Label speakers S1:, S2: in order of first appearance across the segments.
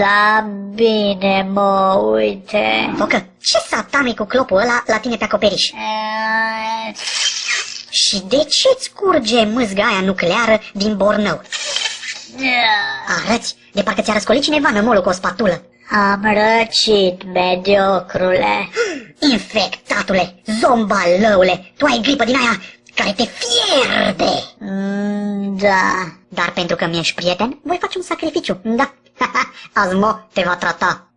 S1: Da, bine, mă, uite.
S2: Focă, ce satanul cu clopul ăla la tine pe acoperiș? Și de ce-ți curge mâzga aia nucleară din bornău? Arăți, de parcă ți-a răscolit cineva nămolul cu o spatulă.
S1: Am răcit, mediocrule.
S2: Infectatule, zombalăule, tu ai gripă din aia care te fierbe.
S1: Da.
S2: Dar pentru că mi-ești prieten, voi face un sacrificiu, da? Azmo te va trata.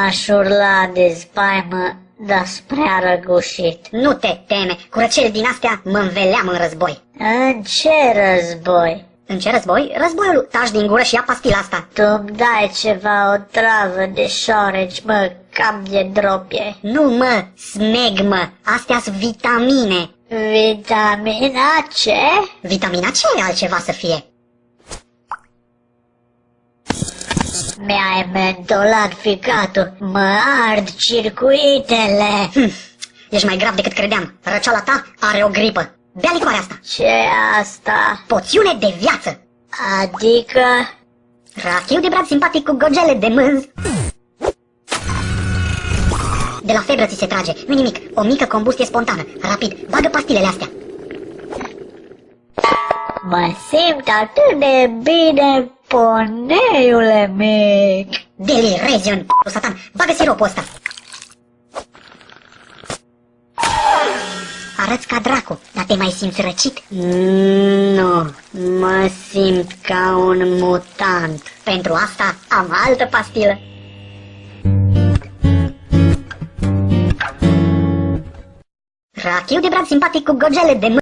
S1: Aș urla de spaimă, dar prea răgușit.
S2: Nu te teme, cu răceli din astea mă înveleam în război.
S1: În ce război?
S2: În ce război? Războiul, taci din gură și ia pastila asta.
S1: Tu-mi dai ceva, o travă de șoreci, mă, cam de dropie.
S2: Nu mă, smegmă, astea-s vitamine.
S1: Vitamina C?
S2: Vitamina ce altceva să fie?
S1: Mi-ai mentolat ficatul, mă ard circuitele.
S2: Ești mai grav decât credeam. Răceala ta are o gripă. Bea licoarea asta.
S1: Ce asta?
S2: Poțiune de viață.
S1: Adică?
S2: Rachiu de brad simpatic cu gogele de mânz. De la febră ți se trage. Nu nimic. O mică combustie spontană. Rapid. Bagă pastilele astea.
S1: Mă simt atât de bine, poneiule mic.
S2: Delirezi în satan. Bagă siropul ăsta. Arăți ca dracu, dar te mai simți răcit? Nu, mă simt ca un mutant. Pentru asta am altă pastilă. Rachiu de brad simpatic cu gogele de mână.